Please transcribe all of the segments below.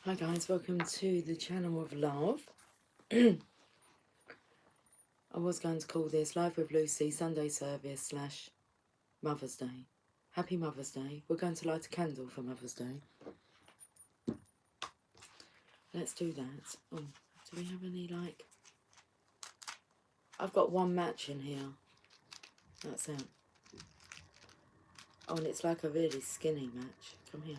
Hi guys, welcome to the channel of love. I was going to call this Live with Lucy Sunday service / Mother's Day. Happy Mother's Day. We're going to light a candle for Mother's Day. Let's do that. Oh, do we have any I've got one match in here. That's it. Oh, and it's like a really skinny match. Come here.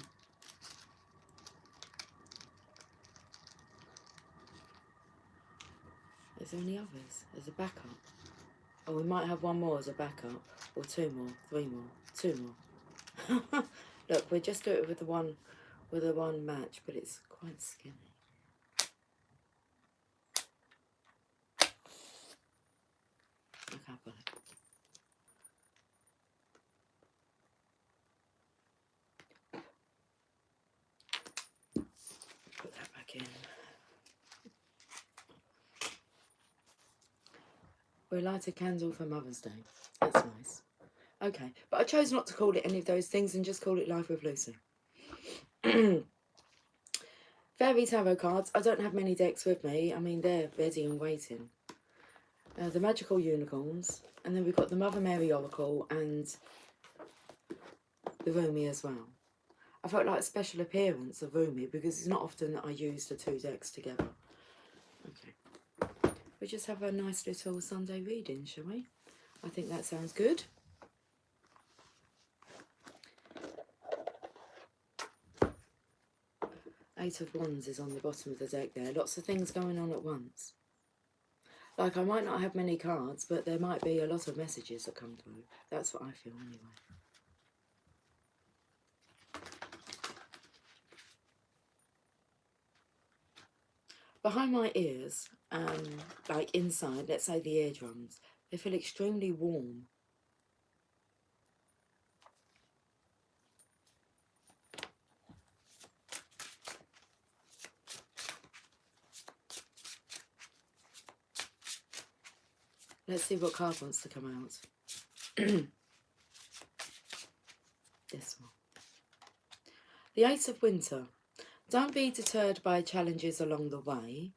Is there any others? There's a backup. Oh, we might have one more as a backup. Or two more, three more, two more. Look, we'll just do it with the one match, but it's quite skinny. Look how bad. Put that back in. We'll light a candle for Mother's Day. That's nice. Okay, but I chose not to call it any of those things and just call it Life with Lucy. Fairy tarot cards. I don't have many decks with me. I mean, they're ready and waiting. The Magical Unicorns. And then we've got the Mother Mary Oracle and the Rumi as well. I felt like a special appearance of Rumi because it's not often that I use the two decks together. Okay. We just have a nice little Sunday reading, shall we? I think that sounds good. Eight of Wands is on the bottom of the deck there. Lots of things going on at once. Like, I might not have many cards, but there might be a lot of messages that come through. That's what I feel anyway. Behind my ears, like inside, let's say the eardrums, they feel extremely warm. Let's see what card wants to come out. This one. The Ace of Winter. Don't be deterred by challenges along the way.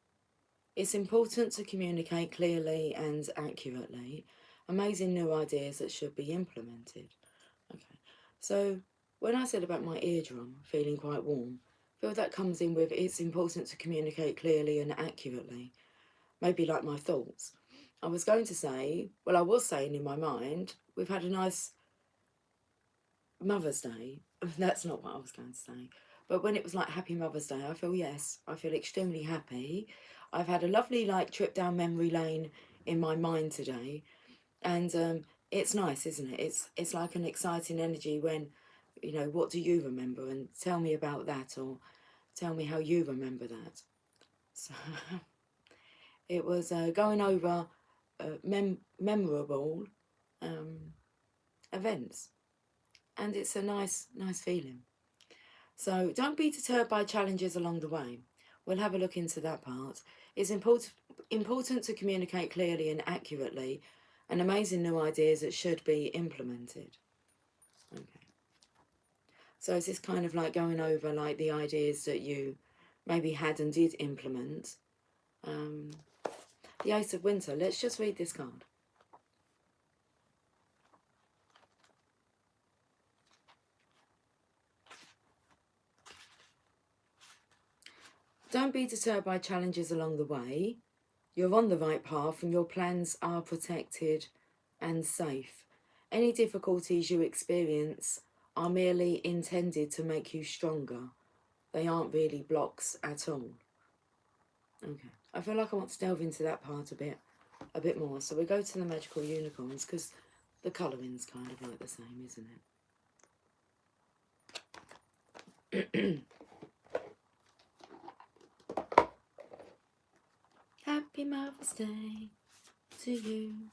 It's important to communicate clearly and accurately. Amazing new ideas that should be implemented. Okay, so when I said about my eardrum feeling quite warm, I feel that comes in with it's important to communicate clearly and accurately. Maybe like my thoughts. I was going to say, well, I was saying in my mind, we've had a nice Mother's Day. That's not what I was going to say. But when it was like Happy Mother's Day, I feel, yes, I feel extremely happy. I've had a lovely trip down memory lane in my mind today. And it's nice, isn't it? It's like an exciting energy when, you know, what do you remember? And tell me about that, or tell me how you remember that. So it was going over memorable events. And it's a nice feeling. So don't be deterred by challenges along the way. We'll have a look into that part. It's important to communicate clearly and accurately, and amazing new ideas that should be implemented. Okay. So is this kind of like going over like the ideas that you maybe had and did implement? The Ace of Winter. Let's just read this card. Don't be deterred by challenges along the way. You're on the right path and your plans are protected and safe. Any difficulties you experience are merely intended to make you stronger. They aren't really blocks at all. Okay, I feel like I want to delve into that part a bit more. So we go to the Magical Unicorns because the colouring's kind of like the same, isn't it? Happy Mother's Day to you.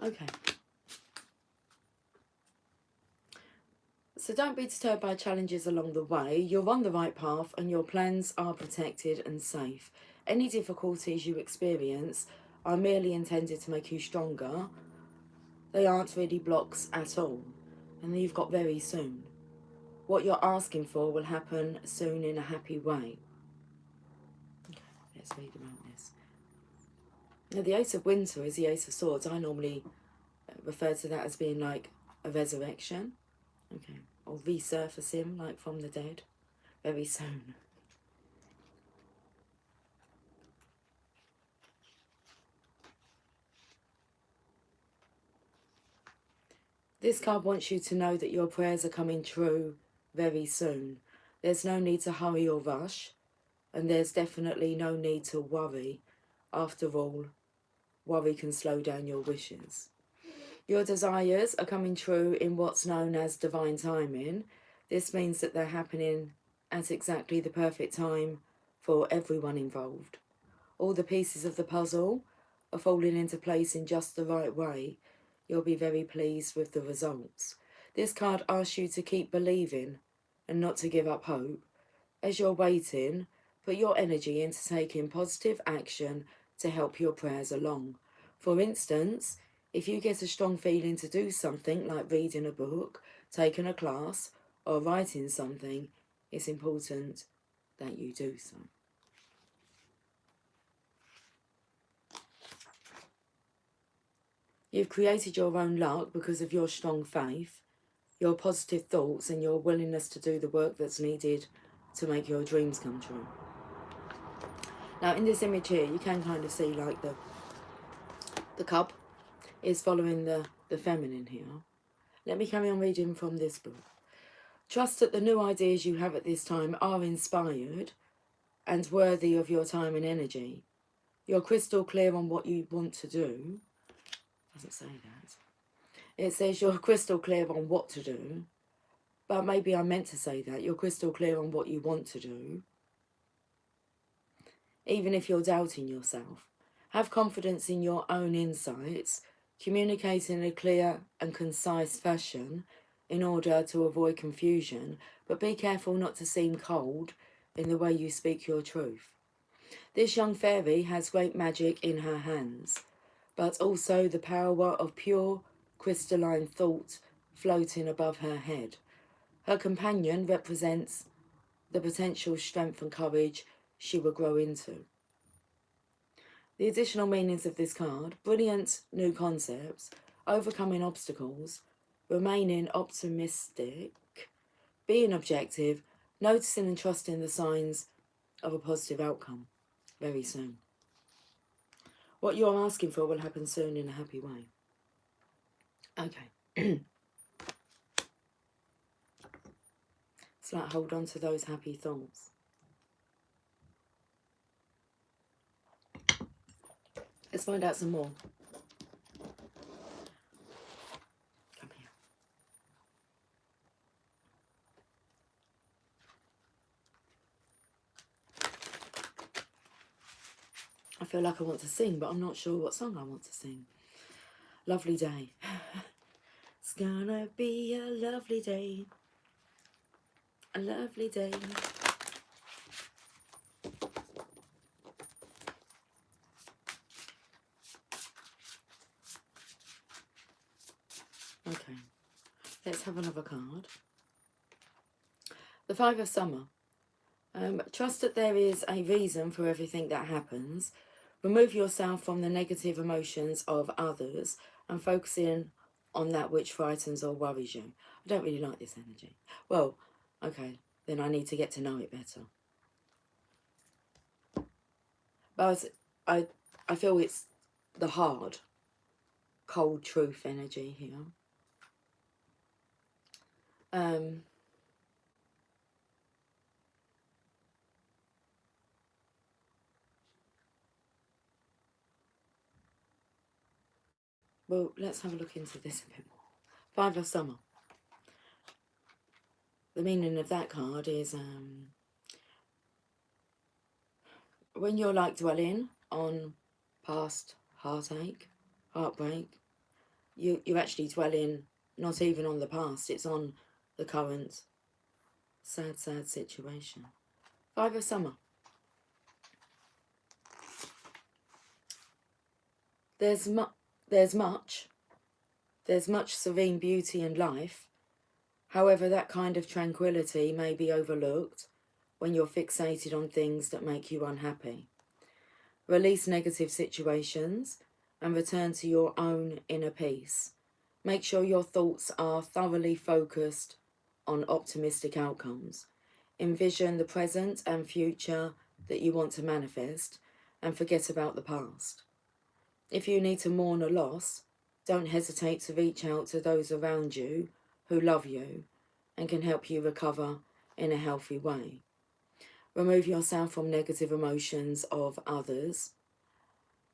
Okay. So don't be disturbed by challenges along the way. You're on the right path and your plans are protected and safe. Any difficulties you experience are merely intended to make you stronger. They aren't really blocks at all. And then you've got very soon. What you're asking for will happen soon in a happy way. Okay, let's read about this. Now, the Ace of Winter is the Ace of Swords. I normally refer to that as being like a resurrection. Okay, or resurfacing, like from the dead, very soon. This card wants you to know that your prayers are coming true very soon. There's no need to hurry or rush, and there's definitely no need to worry. After all, worry can slow down your wishes. Your desires are coming true in what's known as divine timing. This means that they're happening at exactly the perfect time for everyone involved. All the pieces of the puzzle are falling into place in just the right way. You'll be very pleased with the results. This card asks you to keep believing and not to give up hope. As you're waiting, put your energy into taking positive action to help your prayers along. For instance, if you get a strong feeling to do something like reading a book, taking a class, or writing something, it's important that you do so. You've created your own luck because of your strong faith, your positive thoughts, and your willingness to do the work that's needed to make your dreams come true. Now, in this image here, you can kind of see like the cub is following the feminine here. Let me carry on reading from this book. Trust that the new ideas you have at this time are inspired and worthy of your time and energy. You're crystal clear on what you want to do. Doesn't say that. It says you're crystal clear on what to do, but maybe I meant to say that. You're crystal clear on what you want to do, even if you're doubting yourself. Have confidence in your own insights, communicate in a clear and concise fashion in order to avoid confusion, but be careful not to seem cold in the way you speak your truth. This young fairy has great magic in her hands, but also the power of pure crystalline thought floating above her head. Her companion represents the potential strength and courage she will grow into. The additional meanings of this card: brilliant new concepts, overcoming obstacles, remaining optimistic, being objective, noticing and trusting the signs of a positive outcome very soon. What you're asking for will happen soon in a happy way. Okay. It's like hold on to those happy thoughts. Let's find out some more. Come here. I feel like I want to sing, but I'm not sure what song I want to sing. Lovely day. It's gonna be a lovely day. A lovely day. Okay, let's have another card. The Five of Summer. Trust that there is a reason for everything that happens. Remove yourself from the negative emotions of others and focus in on that which frightens or worries you. I don't really like this energy. Well, okay, then I need to get to know it better. But I feel it's the hard, cold truth energy here. Well, let's have a look into this a bit more. Five of Summer. The meaning of that card is when you're like dwelling on past heartache, heartbreak, you're actually dwelling not even on the past, it's on the current sad, sad situation. Five of Summer. There's much serene beauty in life, However, that kind of tranquility may be overlooked when you're fixated on things that make you unhappy. Release negative situations and return to your own inner peace. Make sure your thoughts are thoroughly focused on optimistic outcomes. Envision the present and future that you want to manifest and forget about the past. If you need to mourn a loss, don't hesitate to reach out to those around you who love you and can help you recover in a healthy way. Remove yourself from negative emotions of others.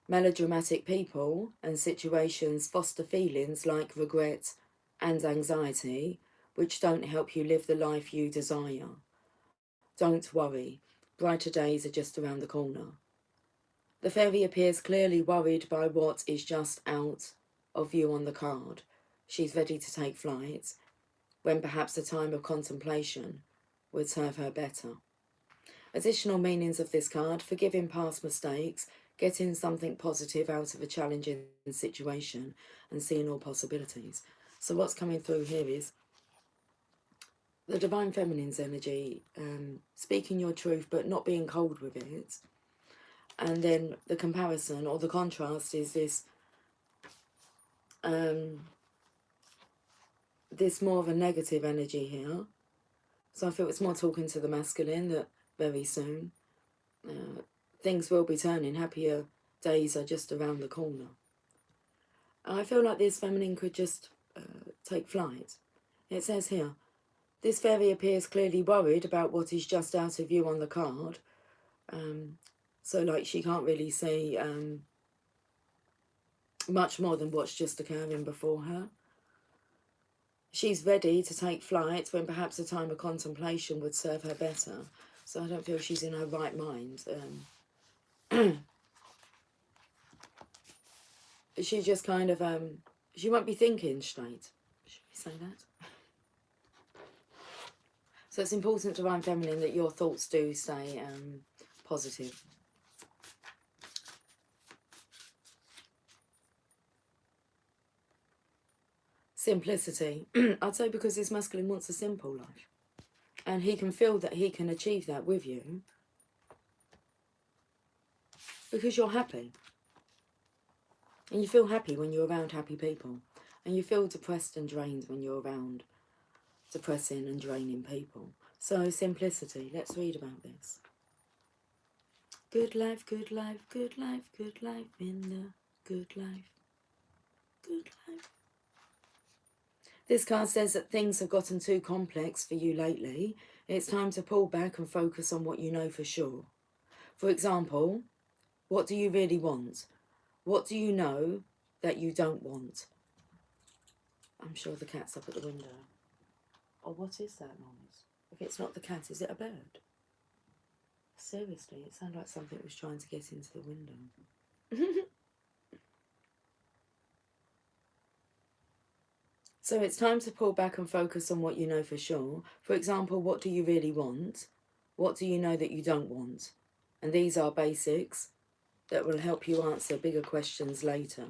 Melodramatic people and situations foster feelings like regret and anxiety, which don't help you live the life you desire. Don't worry, brighter days are just around the corner. The fairy appears clearly worried by what is just out of view on the card. She's ready to take flight, when perhaps a time of contemplation would serve her better. Additional meanings of this card: forgiving past mistakes, getting something positive out of a challenging situation, and seeing all possibilities. So what's coming through here is the Divine Feminine's energy, speaking your truth but not being cold with it. And then the comparison or the contrast is this this more of a negative energy here. So I feel it's more talking to the masculine that very soon things will be turning. Happier days are just around the corner. I feel like this feminine could just take flight. It says here, this fairy appears clearly worried about what is just out of view on the card. So like she can't really see much more than what's just occurring before her. She's ready to take flight when perhaps a time of contemplation would serve her better. So I don't feel she's in her right mind. She just kind of, she won't be thinking straight. Should we say that? So it's important, Divine Feminine, that your thoughts do stay positive. Simplicity. I'd say because this masculine wants a simple life. And he can feel that he can achieve that with you. Because you're happy. And you feel happy when you're around happy people. And you feel depressed and drained when you're around depressing and draining people. So simplicity. Let's read about this. Good life, good life, good life, good life in the good life. Good life. This card says that things have gotten too complex for you lately. It's time to pull back and focus on what you know for sure. For example, what do you really want? What do you know that you don't want? I'm sure the cat's up at the window. Oh, what is that noise? If it's not the cat, is it a bird? Seriously, it sounded like something was trying to get into the window. So it's time to pull back and focus on what you know for sure. For example, what do you really want? What do you know that you don't want? And these are basics that will help you answer bigger questions later.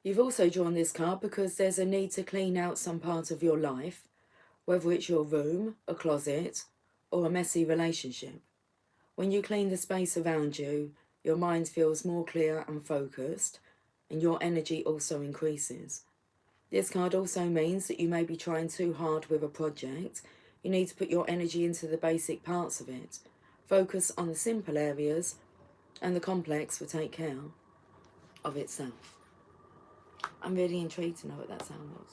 You've also drawn this card because there's a need to clean out some part of your life, whether it's your room, a closet, or a messy relationship. When you clean the space around you, your mind feels more clear and focused, and your energy also increases. This card also means that you may be trying too hard with a project. You need to put your energy into the basic parts of it. Focus on the simple areas, and the complex will take care of itself. I'm really intrigued to know what that sound was.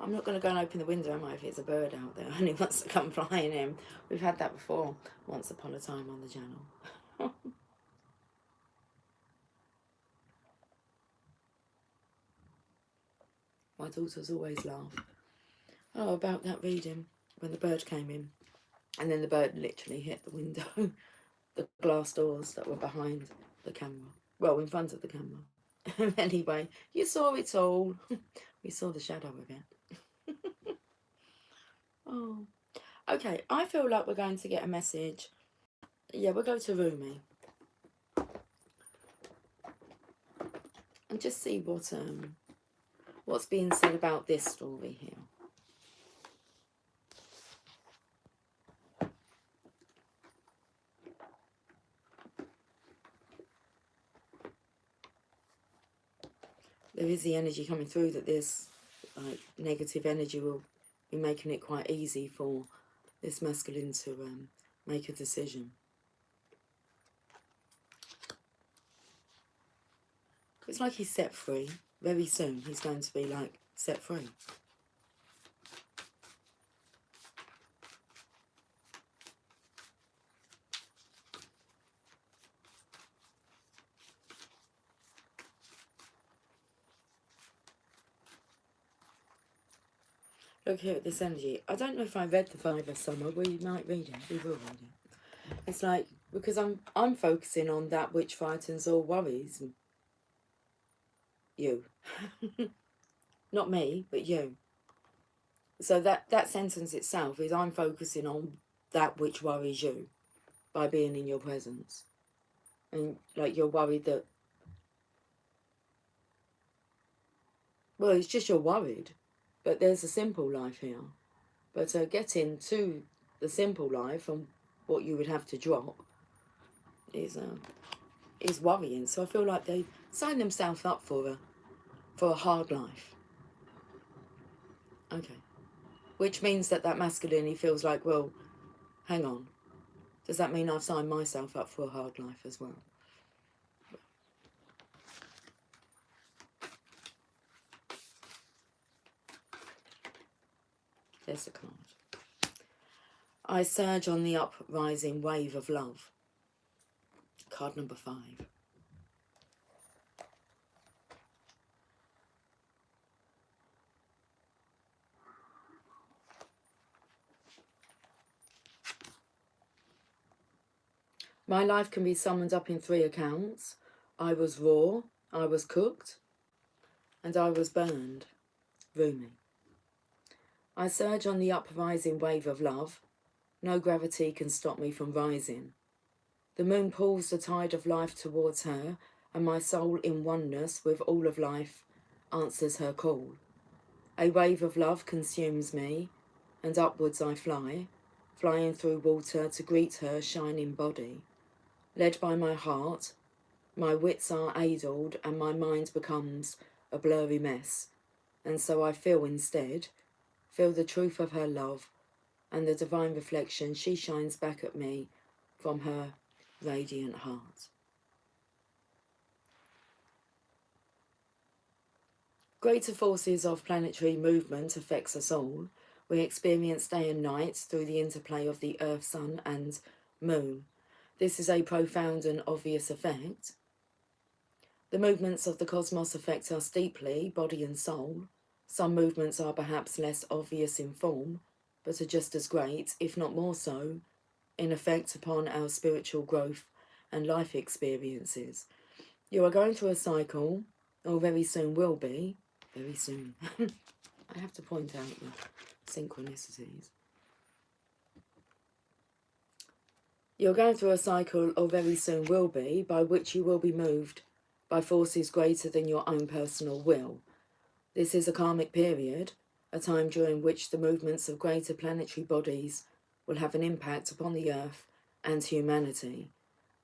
I'm not going to go and open the window, am I, if it's a bird out there and he wants to come flying in. We've had that before, once upon a time on the channel. My daughters always laugh. Oh, about that reading, when the bird came in. And then the bird literally hit the window, the glass doors that were behind the camera. Well, in front of the camera. Anyway, you saw it all. We saw the shadow of it. Oh, okay. I feel like we're going to get a message. Yeah, we'll go to Rumi. And just see What's being said about this story here? There is the energy coming through that this negative energy will be making it quite easy for this masculine to make a decision. It's like he's set free. Very soon he's going to be like set free. Look here at this energy. I don't know if I read the Five of Summer. We might read it. We will read it. It's like, because I'm focusing on that which frightens or worries you. Not me, but you. So that sentence itself is, I'm focusing on that which worries you by being in your presence. And like, you're worried that, well, it's just you're worried. But there's a simple life here. But getting to the simple life and what you would have to drop is worrying. So I feel like they signed themselves up for a hard life. Okay. Which means that masculinity feels like, well, hang on. Does that mean I've signed myself up for a hard life as well? There's the card. I surge on the uprising wave of love. Card number 5. My life can be summed up in 3 accounts. I was raw, I was cooked, and I was burned. Rumi. I surge on the uprising wave of love. No gravity can stop me from rising. The moon pulls the tide of life towards her, and my soul in oneness with all of life answers her call. A wave of love consumes me, and upwards I fly, flying through water to greet her shining body. Led by my heart, my wits are addled, and my mind becomes a blurry mess. And so I feel instead, feel the truth of her love, and the divine reflection she shines back at me from her radiant heart. Greater forces of planetary movement affects us all. We experience day and night through the interplay of the Earth, Sun and Moon. This is a profound and obvious effect. The movements of the cosmos affect us deeply, body and soul. Some movements are perhaps less obvious in form, but are just as great, if not more so, in effect upon our spiritual growth and life experiences. You are going through a cycle, or very soon will be, very soon. I have to point out the synchronicities. You're going through a cycle, or very soon will be, by which you will be moved by forces greater than your own personal will. This is a karmic period, a time during which the movements of greater planetary bodies will have an impact upon the Earth and humanity.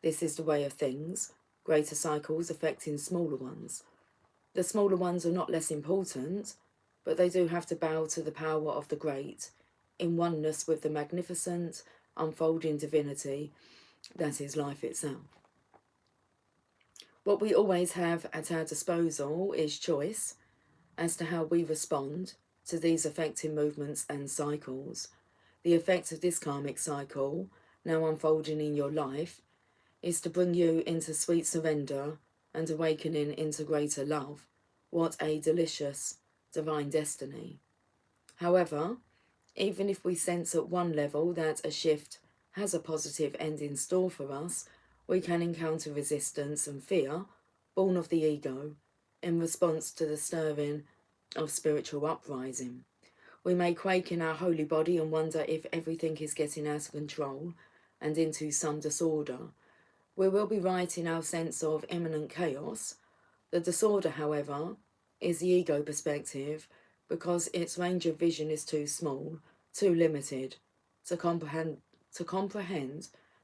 This is the way of things, greater cycles affecting smaller ones. The smaller ones are not less important, but they do have to bow to the power of the great, in oneness with the magnificent, unfolding divinity that is life itself. What we always have at our disposal is choice as to how we respond to these affecting movements and cycles. The effect of this karmic cycle, now unfolding in your life, is to bring you into sweet surrender and awakening into greater love. What a delicious divine destiny. However, even if we sense at one level that a shift has a positive end in store for us, we can encounter resistance and fear, born of the ego, in response to the stirring of spiritual uprising. We may quake in our holy body and wonder if everything is getting out of control and into some disorder. We will be right in our sense of imminent chaos. The disorder, however, is the ego perspective, because its range of vision is too small, too limited to comprehend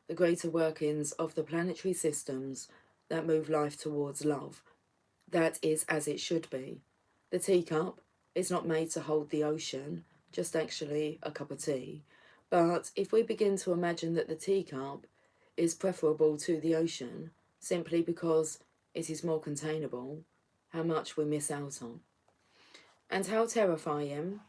the greater workings of the planetary systems that move life towards love. That is as it should be. The teacup is not made to hold the ocean, just actually a cup of tea. But if we begin to imagine that the teacup is preferable to the ocean simply because it is more containable, how much we miss out on. And how terrifying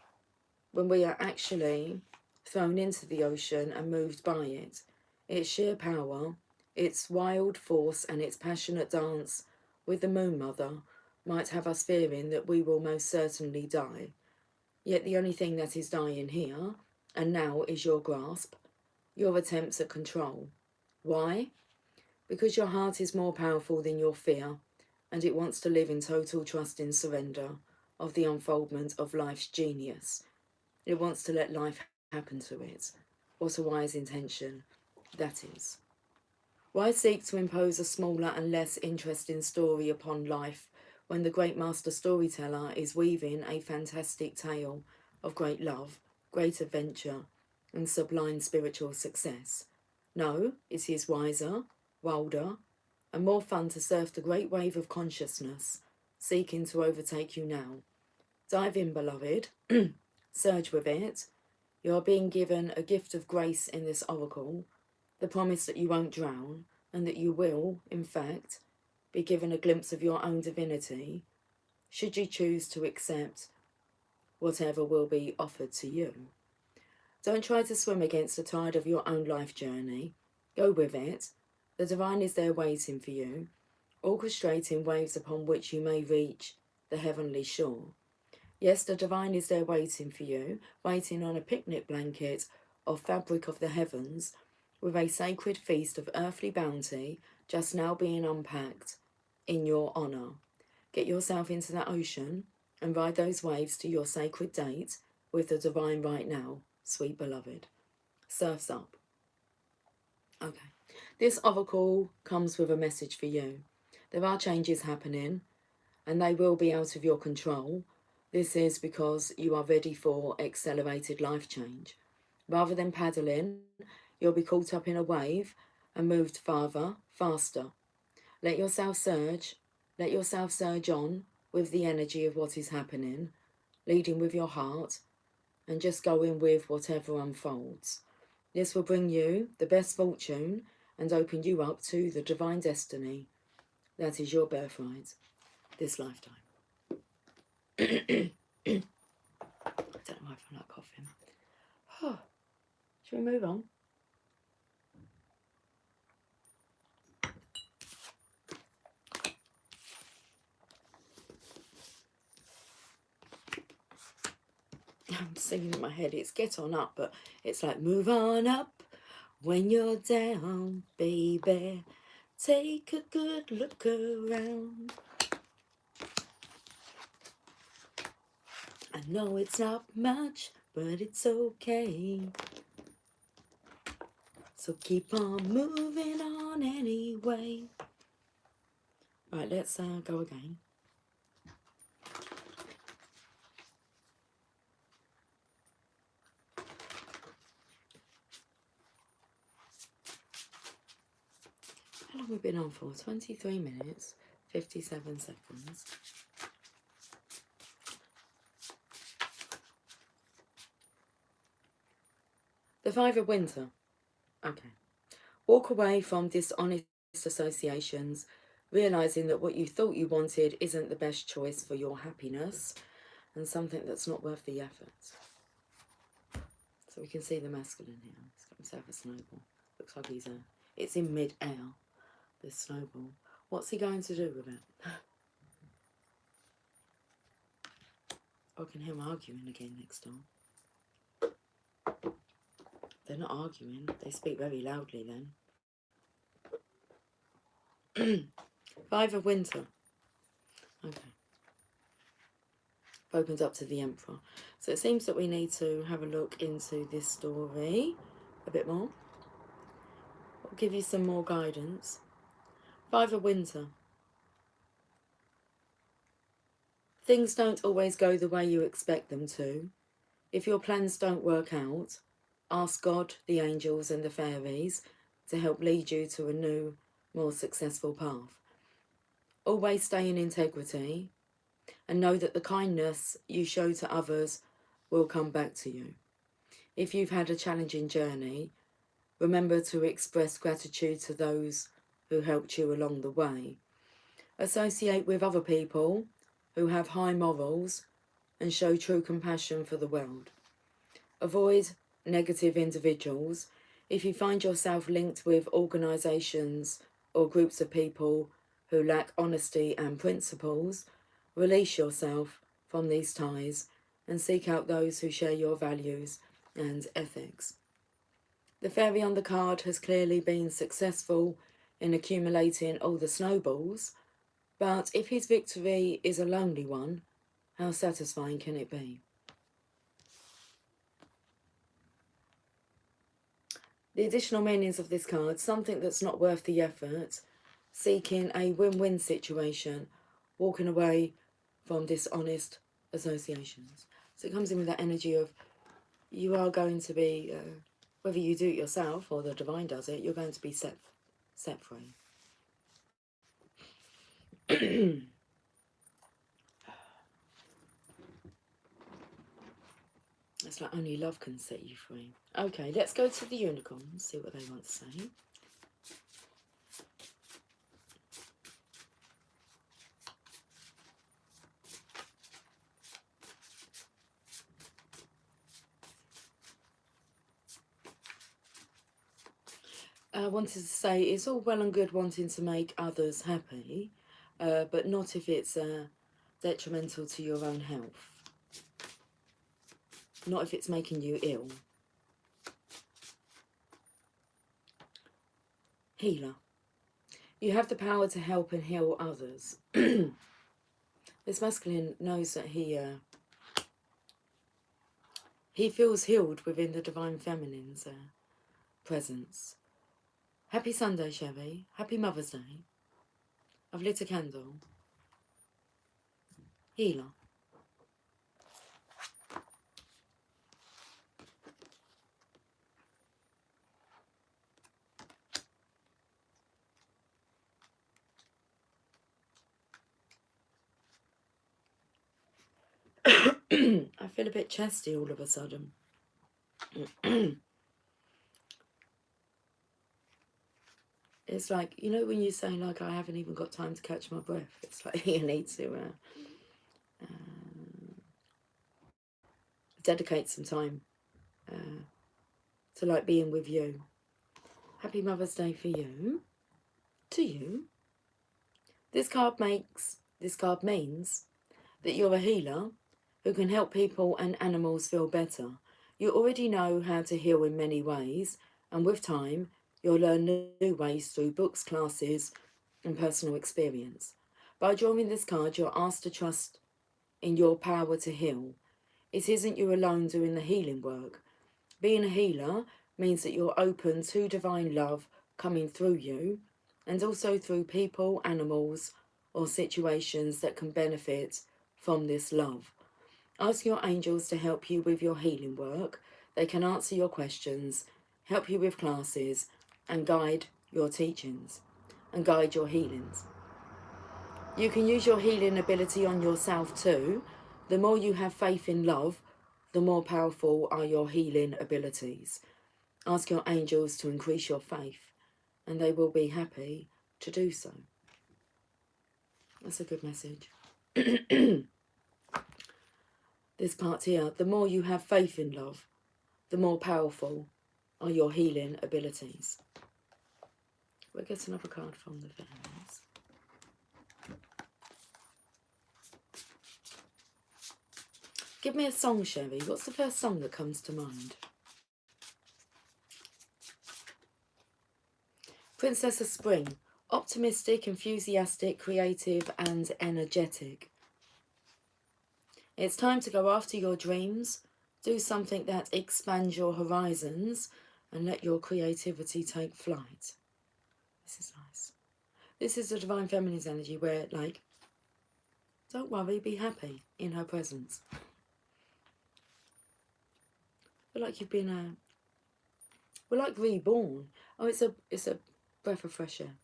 when we are actually thrown into the ocean and moved by it. Its sheer power, its wild force, and its passionate dance with the Moon Mother might have us fearing that we will most certainly die. Yet the only thing that is dying here and now is your grasp, your attempts at control. Why? Because your heart is more powerful than your fear, and it wants to live in total trust and surrender of the unfoldment of life's genius. It wants to let life happen to it. What a wise intention that is. Why seek to impose a smaller and less interesting story upon life when the great master storyteller is weaving a fantastic tale of great love, great adventure, and sublime spiritual success? No, it is wiser, wilder, and more fun to surf the great wave of consciousness seeking to overtake you now. Dive in, beloved. Surge with it. You are being given a gift of grace in this oracle, the promise that you won't drown, and that you will, in fact, be given a glimpse of your own divinity, should you choose to accept whatever will be offered to you. Don't try to swim against the tide of your own life journey. Go with it. The divine is there waiting for you, orchestrating waves upon which you may reach the heavenly shore. Yes, the divine is there waiting for you, waiting on a picnic blanket of fabric of the heavens, with a sacred feast of earthly bounty just now being unpacked in your honour. Get yourself into that ocean and ride those waves to your sacred date with the divine right now, sweet beloved. Surf's up. Okay. This oracle comes with a message for you. There are changes happening, and they will be out of your control. This is because you are ready for accelerated life change. Rather than paddling, you'll be caught up in a wave and moved farther, faster. Let yourself surge on with the energy of what is happening, leading with your heart, and just going with whatever unfolds. This will bring you the best fortune and open you up to the divine destiny that is your birthright this lifetime. I don't know why I feel like coughing. Should we move on? I'm singing in my head. It's get on up, but it's like move on up when you're down, baby. Take a good look around. I know it's not much, but it's okay. So keep on moving on anyway. Right, let's go again. How long have we been on for? 23 minutes, 57 seconds. The Five of Winter. Okay. Walk away from dishonest associations, realising that what you thought you wanted isn't the best choice for your happiness and something that's not worth the effort. So we can see the masculine here. He's got himself a snowball. Looks like it's in mid-air, this snowball. What's he going to do with it? I can hear him arguing again next door. They're not arguing. They speak very loudly then. Five of Winter. Okay. Opens up to the Emperor. So it seems that we need to have a look into this story a bit more. I'll give you some more guidance. Five of Winter. Things don't always go the way you expect them to. If your plans don't work out, ask God, the angels, and the fairies to help lead you to a new, more successful path. Always stay in integrity and know that the kindness you show to others will come back to you. If you've had a challenging journey, remember to express gratitude to those who helped you along the way. Associate with other people who have high morals and show true compassion for the world. Avoid negative individuals. If you find yourself linked with organisations or groups of people who lack honesty and principles, release yourself from these ties and seek out those who share your values and ethics. The fairy on the card has clearly been successful in accumulating all the snowballs, but if his victory is a lonely one, how satisfying can it be? The additional meanings of this card: something that's not worth the effort, seeking a win-win situation, walking away from dishonest associations. So it comes in with that energy of you are going to be, whether you do it yourself or the divine does it, you're going to be set free. It's like only love can set you free. Okay, let's go to the unicorns, see what they want to say. I wanted to say it's all well and good wanting to make others happy, but not if it's detrimental to your own health. Not if it's making you ill. Healer. You have the power to help and heal others. This masculine knows that he feels healed within the divine feminine's presence. Happy Sunday, Chevy. Happy Mother's Day. I've lit a candle. Healer. I feel a bit chesty all of a sudden. It's like, you know when you say, like, I haven't even got time to catch my breath. It's like you need to dedicate some time to, like, being with you. Happy Mother's Day for you. To you. This card means that you're a healer who can help people and animals feel better. You already know how to heal in many ways, and with time, you'll learn new ways through books, classes, and personal experience. By drawing this card, you're asked to trust in your power to heal. It isn't you alone doing the healing work. Being a healer means that you're open to divine love coming through you, and also through people, animals, or situations that can benefit from this love. Ask your angels to help you with your healing work. They can answer your questions, help you with classes, and guide your teachings, and guide your healings. You can use your healing ability on yourself too. The more you have faith in love, the more powerful are your healing abilities. Ask your angels to increase your faith, and they will be happy to do so. That's a good message. This part here: the more you have faith in love, the more powerful are your healing abilities. We'll get another card from the fairies. Give me a song, Sherry. What's the first song that comes to mind? Princess of Spring. Optimistic, enthusiastic, creative, and energetic. It's time to go after your dreams. Do something that expands your horizons and let your creativity take flight. This is nice. This is the divine feminine's energy where, like, Don't worry, be happy in her presence. Feel like you've been we're like reborn. Oh, it's a breath of fresh air.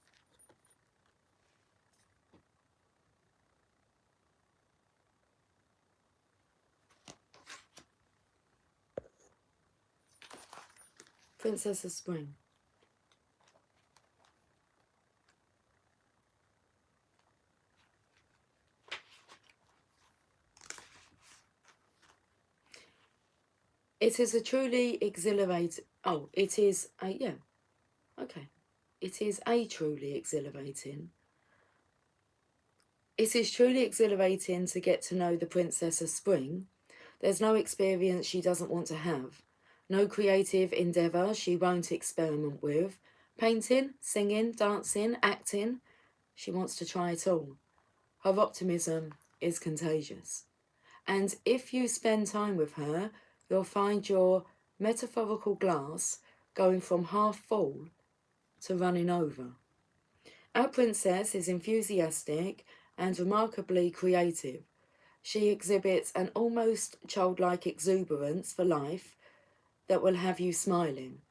Princess of Spring. It is a truly exhilarating... Oh, it is a... Yeah. Okay. It is a truly exhilarating. It is truly exhilarating to get to know the Princess of Spring. There's no experience she doesn't want to have. No creative endeavour she won't experiment with. Painting, singing, dancing, acting. She wants to try it all. Her optimism is contagious. And if you spend time with her, you'll find your metaphorical glass going from half full to running over. Our princess is enthusiastic and remarkably creative. She exhibits an almost childlike exuberance for life that will have you smiling.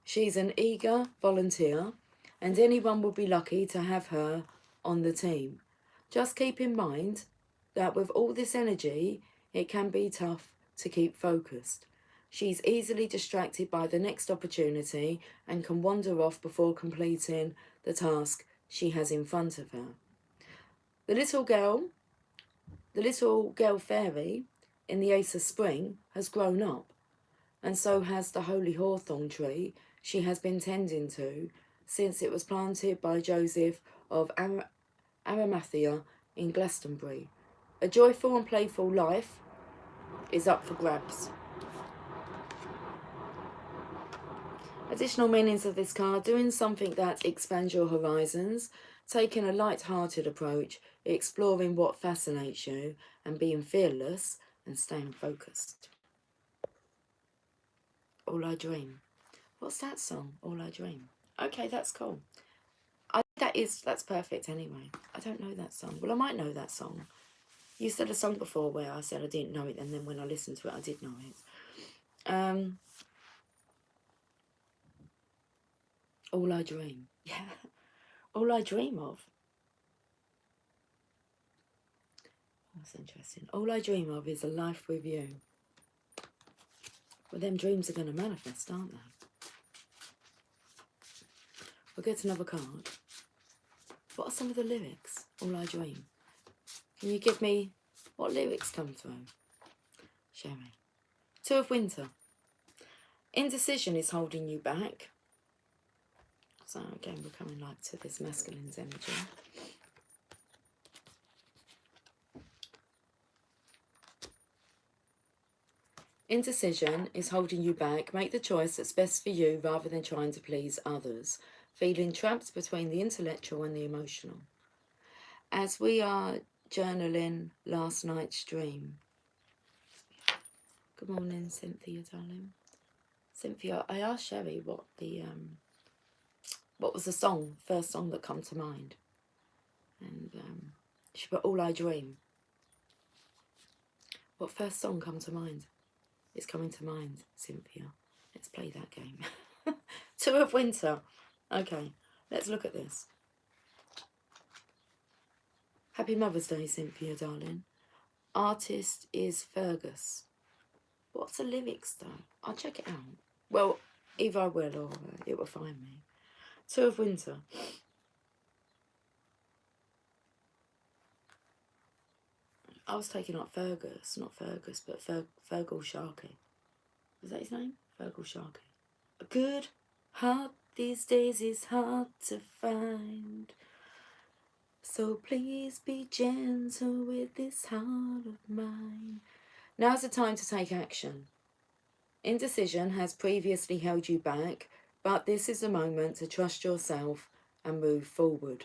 She's an eager volunteer, and anyone will be lucky to have her on the team. Just keep in mind that with all this energy, it can be tough to keep focused. She's easily distracted by the next opportunity and can wander off before completing the task she has in front of her. The little girl fairy in the Ace of Spring has grown up, and so has the holy hawthorn tree she has been tending to since it was planted by Joseph of Arimathea in Glastonbury. A joyful and playful life is up for grabs. Additional meanings of this card: doing something that expands your horizons, taking a light-hearted approach, exploring what fascinates you, and being fearless and staying focused. All I Dream. What's that song? All I Dream. Okay, that's cool. That's perfect anyway. I don't know that song. Well, I might know that song. You said a song before where I said I didn't know it, and then when I listened to it, I did know it. All I Dream. Yeah. All I dream of. That's interesting. All I dream of is a life with you. Well, them dreams are going to manifest, aren't they? We'll get another card. What are some of the lyrics? All I Dream. Can you give me what lyrics come through? Sherry. Two of Winter. Indecision is holding you back. So again, we're coming like to this masculine's energy. Indecision is holding you back. Make the choice that's best for you rather than trying to please others. Feeling trapped between the intellectual and the emotional. As we are journaling last night's dream. Good morning, Cynthia, darling. Cynthia, I asked Sherry what was the song, first song that come to mind. And she put All I Dream. What first song come to mind? It's coming to mind, Cynthia. Let's play that game. Two of Winter. Okay, let's look at this. Happy Mother's Day, Cynthia, darling. Artist is Fergus. What's the lyrics, though? I'll check it out. Well, either I will or it will find me. Two of Winter. I was taking up Fergus, not Fergus, but Fergal Sharkey. Was that his name? Fergal Sharkey. A good heart these days is hard to find. So please be gentle with this heart of mine. Now's the time to take action. Indecision has previously held you back, but this is the moment to trust yourself and move forward.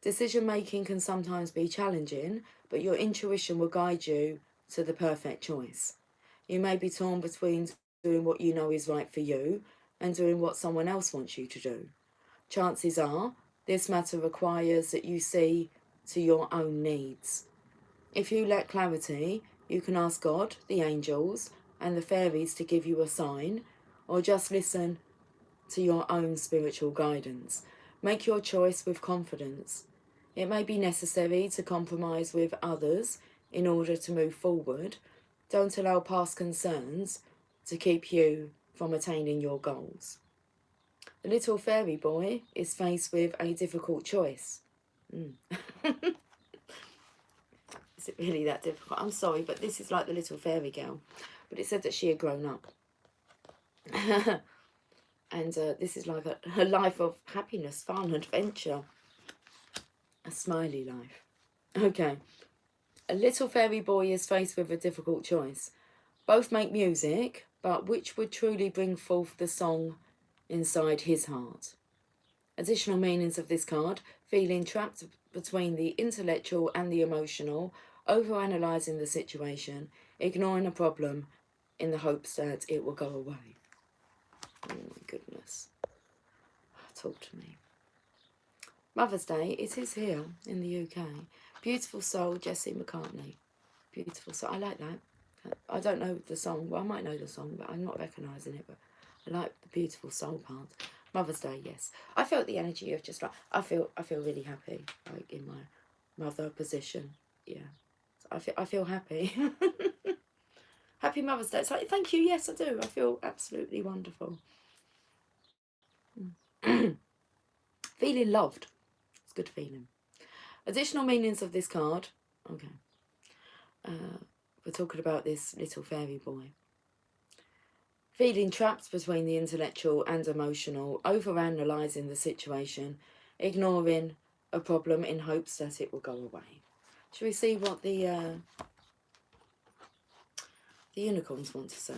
Decision making can sometimes be challenging, but your intuition will guide you to the perfect choice. You may be torn between doing what you know is right for you and doing what someone else wants you to do. Chances are, this matter requires that you see to your own needs. If you lack clarity, you can ask God, the angels, and the fairies to give you a sign, or just listen to your own spiritual guidance. Make your choice with confidence. It may be necessary to compromise with others in order to move forward. Don't allow past concerns to keep you from attaining your goals. The little fairy boy is faced with a difficult choice. Is it really that difficult? I'm sorry, but this is like the little fairy girl. But it said that she had grown up. And this is like a life of happiness, fun, adventure. A smiley life. Okay. A little fairy boy is faced with a difficult choice. Both make music, but which would truly bring forth the song inside his heart? Additional meanings of this card: feeling trapped between the intellectual and the emotional, overanalyzing the situation, ignoring a problem in the hopes that it will go away. Oh my goodness. Talk to me. Mother's Day, it is here in the UK. Beautiful Soul, Jesse McCartney. Beautiful Soul, I like that. I don't know the song, well I might know the song, but I'm not recognising it, but I like the Beautiful Soul part. Mother's Day, yes. I felt the energy of just like, I feel really happy, like in my mother position, yeah. So I feel happy. Happy Mother's Day. It's like, thank you, yes I do. I feel absolutely wonderful. Feeling loved. It's a good feeling. Additional meanings of this card. Okay. We're talking about this little fairy boy. Feeling trapped between the intellectual and emotional, overanalyzing the situation, ignoring a problem in hopes that it will go away. Shall we see what the unicorns want to say?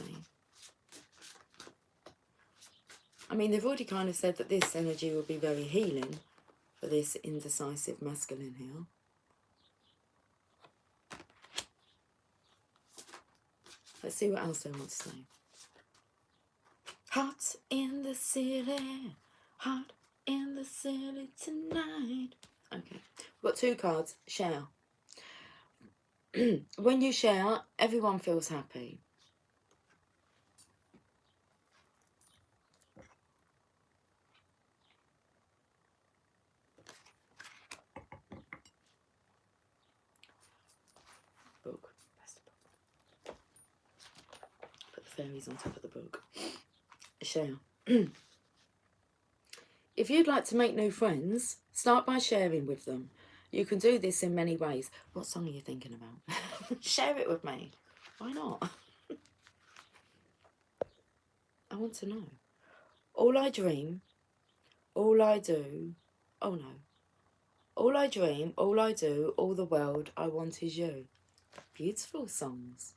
I mean, they've already kind of said that this energy will be very healing for this indecisive masculine here. Let's see what else they want to say. Hot in the city, hot in the city tonight. Okay, we've got two cards. Share. When you share, everyone feels happy. Book. That's the book. Put the fairies on top of the book. Share. If you'd like to make new friends, start by sharing with them. You can do this in many ways. What song are you thinking about? Share it with me. Why not? I want to know. All I dream, all I do, oh no. All I dream, all I do, all the world I want is you. Beautiful songs.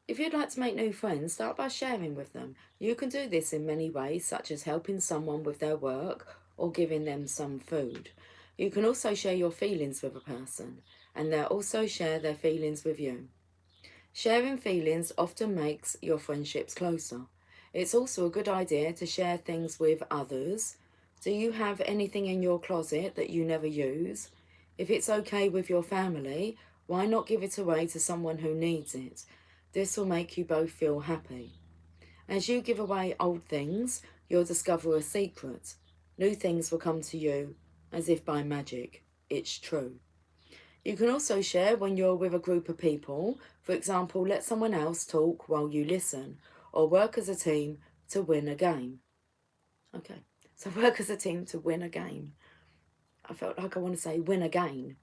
If you'd like to make new friends, start by sharing with them. You can do this in many ways, such as helping someone with their work or giving them some food. You can also share your feelings with a person, and they'll also share their feelings with you. Sharing feelings often makes your friendships closer. It's also a good idea to share things with others. Do you have anything in your closet that you never use? If it's okay with your family, why not give it away to someone who needs it? This will make you both feel happy. As you give away old things, you'll discover a secret. New things will come to you as if by magic. It's true. You can also share when you're with a group of people. For example, let someone else talk while you listen, or work as a team to win a game. Okay, so work as a team to win a game. I felt like I want to say win again.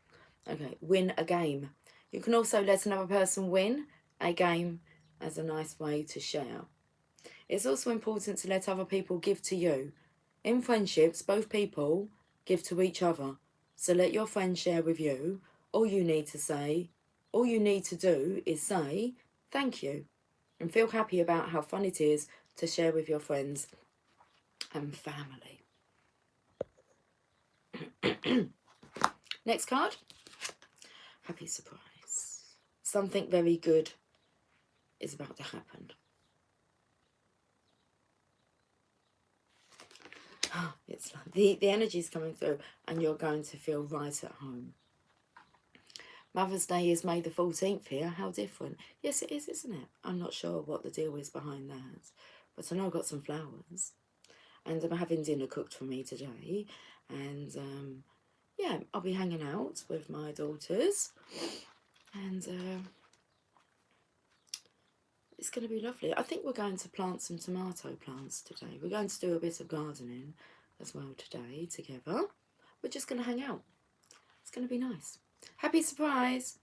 Okay, win a game. You can also let another person win a game as a nice way to share. It's also important to let other people give to you. In friendships, both people give to each other. So let your friends share with you. All you need to do is say thank you and feel happy about how fun it is to share with your friends and family. Next card. Happy surprise. Something very good is about to happen. It's like the energy is coming through and you're going to feel right at home. Mother's Day is May the 14th here. How different. Yes, it is, isn't it? I'm not sure what the deal is behind that. But I know I've got some flowers. And I'm having dinner cooked for me today. And, yeah, I'll be hanging out with my daughters. And it's going to be lovely. I think we're going to plant some tomato plants today. We're going to do a bit of gardening as well today together. We're just going to hang out. It's going to be nice. Happy surprise!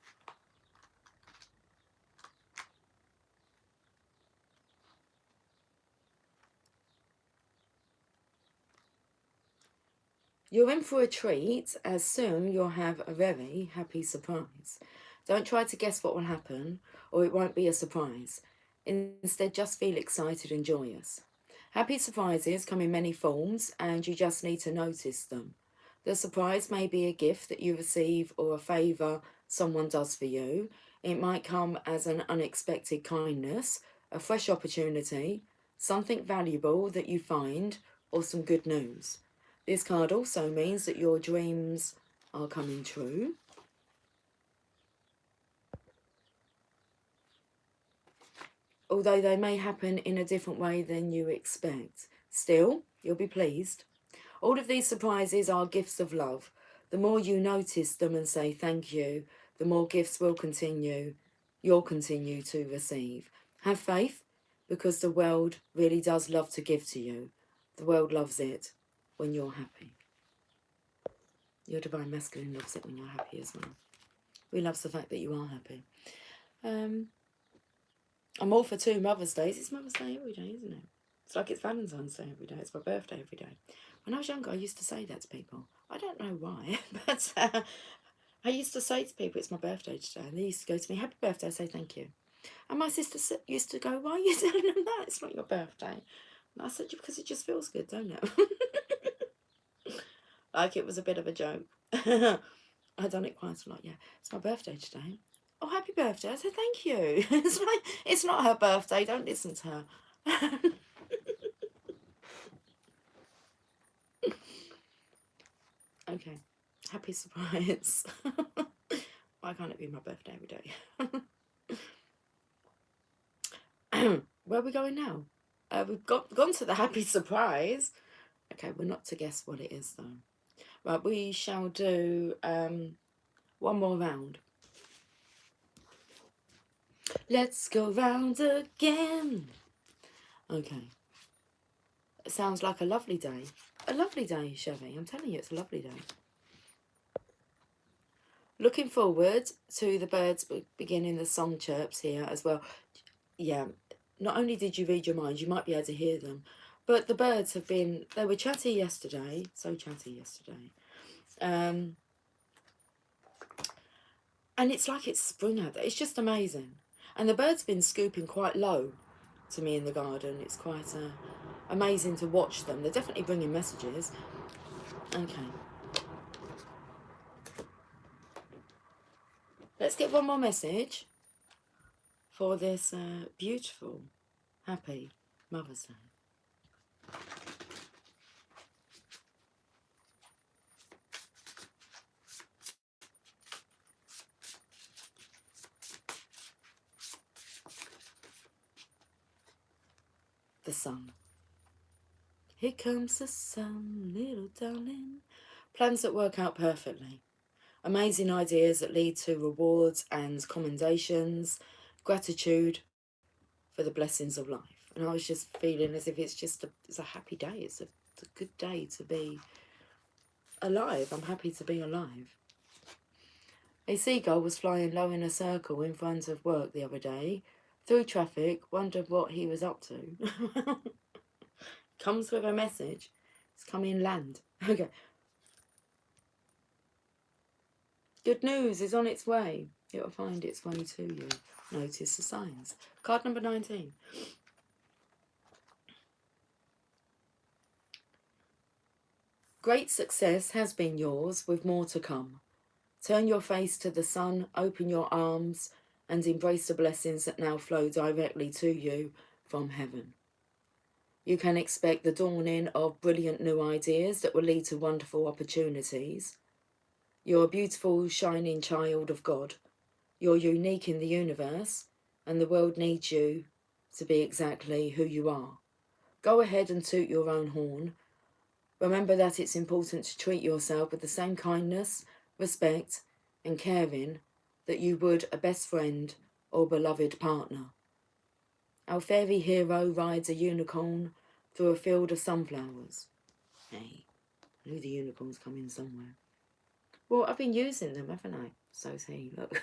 You're in for a treat, as soon you'll have a very happy surprise. Don't try to guess what will happen, or it won't be a surprise. Instead, just feel excited and joyous. Happy surprises come in many forms, and you just need to notice them. The surprise may be a gift that you receive or a favour someone does for you. It might come as an unexpected kindness, a fresh opportunity, something valuable that you find, or some good news. This card also means that your dreams are coming true. Although they may happen in a different way than you expect. Still, you'll be pleased. All of these surprises are gifts of love. The more you notice them and say thank you, the more gifts you'll continue to receive. Have faith, because the world really does love to give to you. The world loves it when you're happy. Your divine masculine loves it when you're happy as well. We loves the fact that you are happy. I'm all for 2 Mother's Days. It's Mother's Day every day, isn't it? It's like it's Valentine's Day every day. It's my birthday every day. When I was younger, I used to say that to people. I don't know why, but I used to say to people, it's my birthday today. And they used to go to me, happy birthday, I say thank you. And my sister used to go, why are you telling them that? It's not your birthday. And I said, because it just feels good, don't it? Like it was a bit of a joke. I've done it quite a lot, yeah. It's my birthday today. Oh, happy birthday. I said, thank you. It's like, it's not her birthday. Don't listen to her. Okay. Happy surprise. Why can't it be my birthday every day? Where are we going now? We've gone to the happy surprise. Okay, we're not to guess what it is, though. Right, we shall do one more round. Let's go round again. Okay. It sounds like a lovely day. A lovely day, Chevy. I'm telling you, it's a lovely day. Looking forward to the birds beginning the song chirps here as well. Yeah, not only did you read your mind, you might be able to hear them, but the birds have been, they were chatty yesterday, so chatty yesterday. And it's like it's spring out there. It's just amazing. And the birds been scooping quite low to me in the garden. It's quite amazing to watch them. They're definitely bringing messages. Okay. Let's get one more message for this beautiful, happy Mother's Day. The sun. Here comes the sun, little darling. Plans that work out perfectly. Amazing ideas that lead to rewards and commendations. Gratitude for the blessings of life. And I was just feeling as if it's a happy day. It's a good day to be alive. I'm happy to be alive. A seagull was flying low in a circle in front of work the other day. Through traffic, wondered what he was up to. Comes with a message. It's coming land. Okay. Good news is on its way. It will find its way to you. Notice the signs. Card number 19. Great success has been yours, with more to come. Turn your face to the sun, open your arms, and embrace the blessings that now flow directly to you from heaven. You can expect the dawning of brilliant new ideas that will lead to wonderful opportunities. You're a beautiful, shining child of God. You're unique in the universe, and the world needs you to be exactly who you are. Go ahead and toot your own horn. Remember that it's important to treat yourself with the same kindness, respect, and caring that you would a best friend or beloved partner. Our fairy hero rides a unicorn through a field of sunflowers. Hey, I knew the unicorns come in somewhere. Well, I've been using them, haven't I? So's he, look.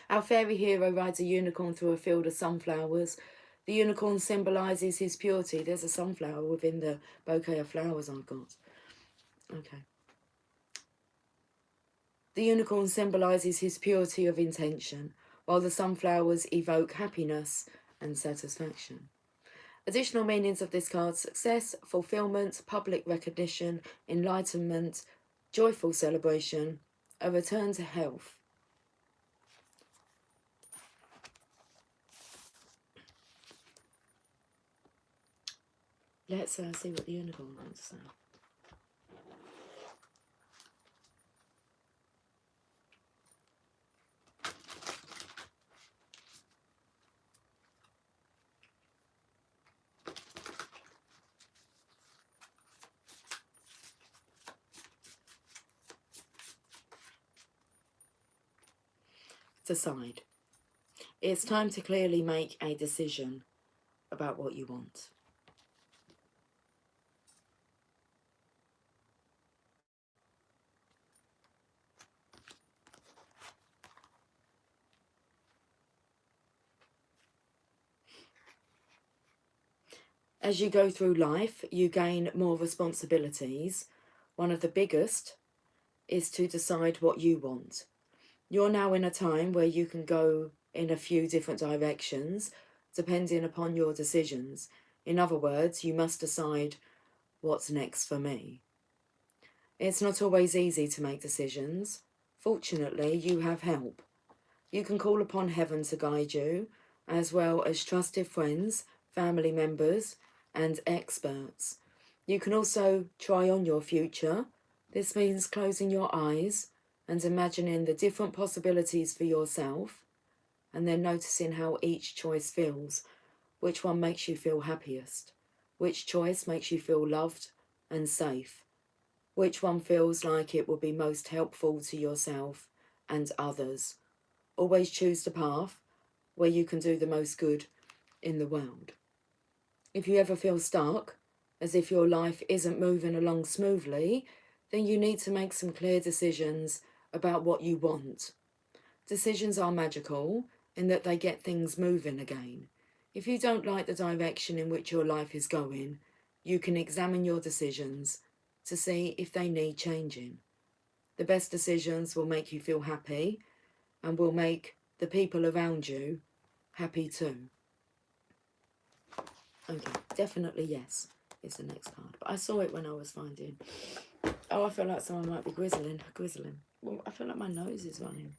Our fairy hero rides a unicorn through a field of sunflowers. The unicorn symbolises his purity. There's a sunflower within the bouquet of flowers I've got. Okay. The unicorn symbolises his purity of intention, while the sunflowers evoke happiness and satisfaction. Additional meanings of this card: success, fulfillment, public recognition, enlightenment, joyful celebration, a return to health. Let's see what the unicorn wants to say. Decide. It's time to clearly make a decision about what you want. As you go through life, you gain more responsibilities. One of the biggest is to decide what you want. You're now in a time where you can go in a few different directions, depending upon your decisions. In other words, you must decide what's next for me. It's not always easy to make decisions. Fortunately, you have help. You can call upon heaven to guide you, as well as trusted friends, family members, and experts. You can also try on your future. This means closing your eyes and imagining the different possibilities for yourself, and then noticing how each choice feels. Which one makes you feel happiest? Which choice makes you feel loved and safe? Which one feels like it will be most helpful to yourself and others? Always choose the path where you can do the most good in the world. If you ever feel stuck, as if your life isn't moving along smoothly, then you need to make some clear decisions about what you want. Decisions are magical in that they get things moving again. If you don't like the direction in which your life is going, you can examine your decisions to see if they need changing. The best decisions will make you feel happy and will make the people around you happy too. Okay, definitely yes is the next card. But I saw it when I was finding. Oh, I feel like someone might be grizzling. Well, I feel like my nose is running.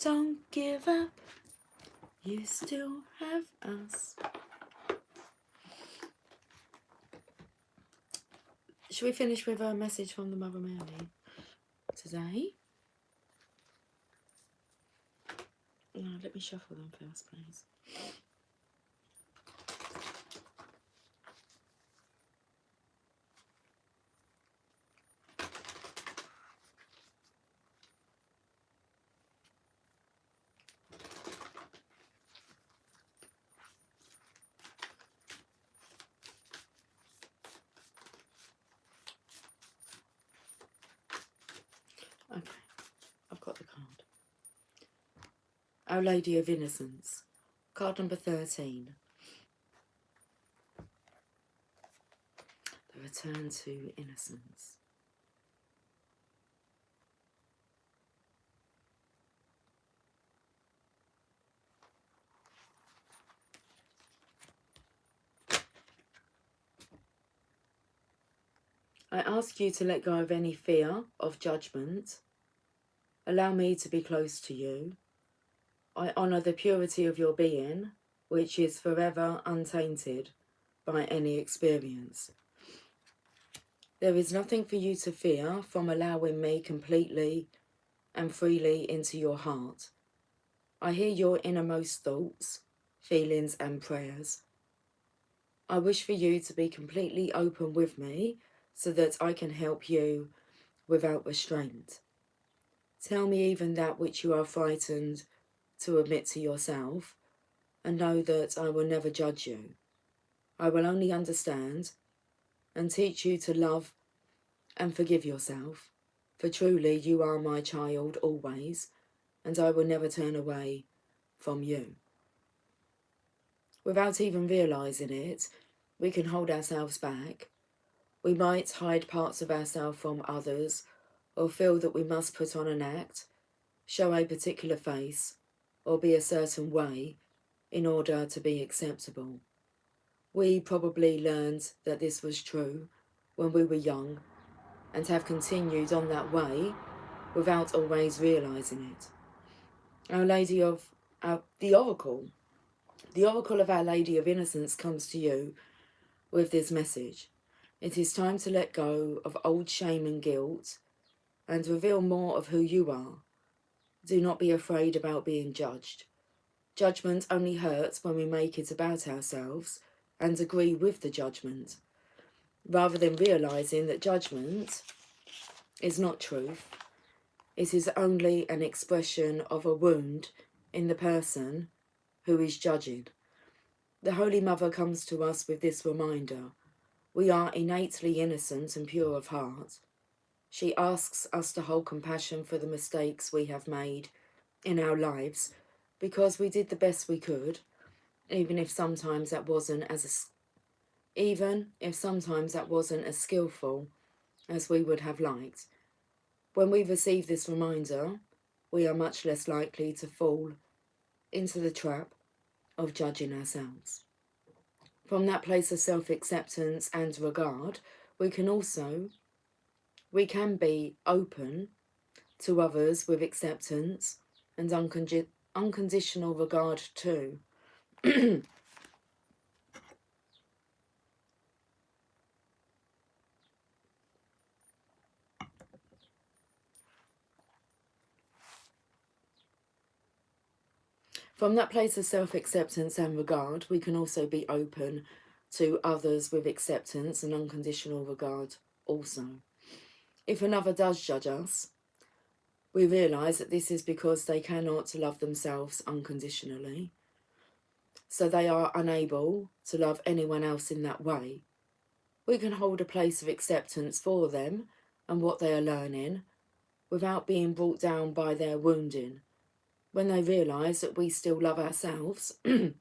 Don't give up. You still have us. Should we finish with a message from the Mother Mary today? No, let me shuffle them first, please. Okay, I've got the card. Our Lady of Innocence, card number 13. The return to innocence. I ask you to let go of any fear of judgment. Allow me to be close to you. I honour the purity of your being, which is forever untainted by any experience. There is nothing for you to fear from allowing me completely and freely into your heart. I hear your innermost thoughts, feelings and prayers. I wish for you to be completely open with me so that I can help you without restraint. Tell me even that which you are frightened to admit to yourself, and know that I will never judge you. I will only understand and teach you to love and forgive yourself, for truly you are my child always, and I will never turn away from you. Without even realising it, we can hold ourselves back. We might hide parts of ourselves from others, or feel that we must put on an act, show a particular face, or be a certain way in order to be acceptable. We probably learned that this was true when we were young and have continued on that way without always realising it. The Oracle of Our Lady of Innocence comes to you with this message. It is time to let go of old shame and guilt and reveal more of who you are. Do not be afraid about being judged. Judgment only hurts when we make it about ourselves and agree with the judgment, rather than realising that judgment is not truth. It is only an expression of a wound in the person who is judging. The Holy Mother comes to us with this reminder. We are innately innocent and pure of heart. She asks us to hold compassion for the mistakes we have made in our lives, because we did the best we could, even if sometimes that wasn't as skillful as we would have liked. When we receive this reminder, we are much less likely to fall into the trap of judging ourselves. From that place of self-acceptance and regard, we can be open to others with acceptance and unconditional regard too. From that place of self-acceptance and regard, we can also be open to others with acceptance and unconditional regard also. If another does judge us, we realise that this is because they cannot love themselves unconditionally, so they are unable to love anyone else in that way. We can hold a place of acceptance for them and what they are learning without being brought down by their wounding. When they realise that we still love ourselves and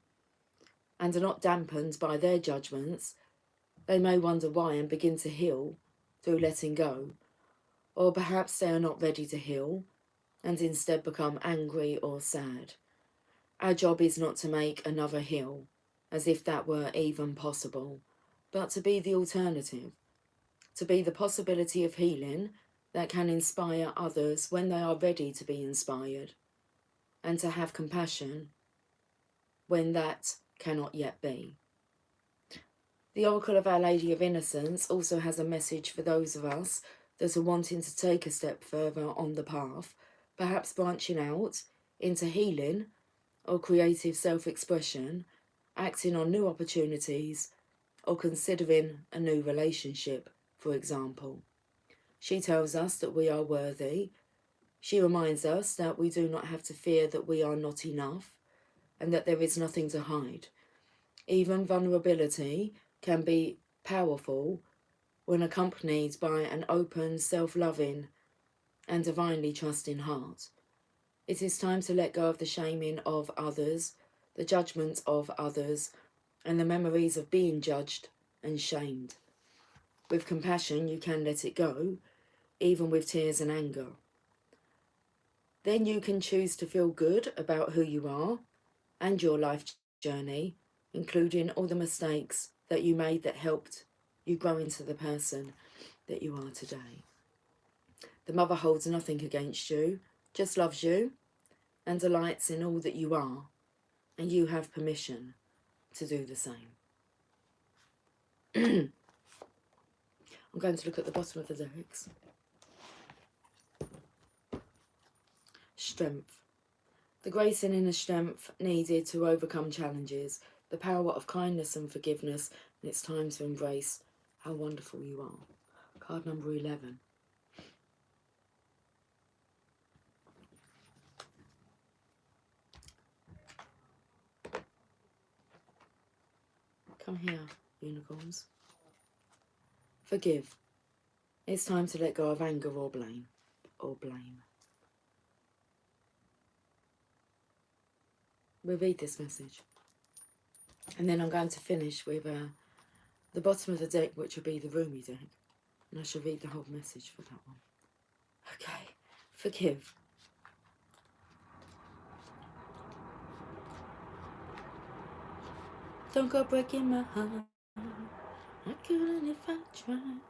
are not dampened by their judgments, they may wonder why and begin to heal through letting go. Or perhaps they are not ready to heal and instead become angry or sad. Our job is not to make another heal, as if that were even possible, but to be the alternative, to be the possibility of healing that can inspire others when they are ready to be inspired, and to have compassion when that cannot yet be. The Oracle of Our Lady of Innocence also has a message for those of us that are wanting to take a step further on the path, perhaps branching out into healing or creative self-expression, acting on new opportunities, or considering a new relationship, for example. She tells us that we are worthy. She reminds us that we do not have to fear that we are not enough and that there is nothing to hide. Even vulnerability can be powerful when accompanied by an open, self-loving and divinely trusting heart. It is time to let go of the shaming of others, the judgment of others, and the memories of being judged and shamed. With compassion, you can let it go, even with tears and anger. Then you can choose to feel good about who you are and your life journey, including all the mistakes that you made that helped you grow into the person that you are today. The Mother holds nothing against you, just loves you and delights in all that you are, and you have permission to do the same. I'm going to look at the bottom of the decks. Strength. The grace and inner strength needed to overcome challenges, the power of kindness and forgiveness, and it's time to embrace how wonderful you are. Card number 11. Come here, unicorns. Forgive. It's time to let go of anger or blame. We'll read this message. And then I'm going to finish with the bottom of the deck, which will be the Rumi deck. And I shall read the whole message for that one. Okay. Forgive. Don't go breaking my heart. I couldn't if I tried.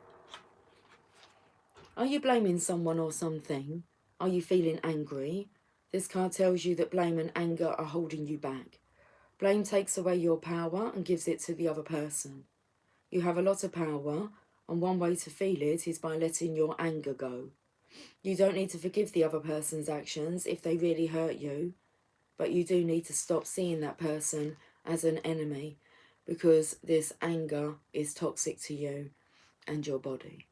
Are you blaming someone or something? Are you feeling angry? This card tells you that blame and anger are holding you back. Blame takes away your power and gives it to the other person. You have a lot of power, and one way to feel it is by letting your anger go. You don't need to forgive the other person's actions if they really hurt you, but you do need to stop seeing that person as an enemy, because this anger is toxic to you and your body.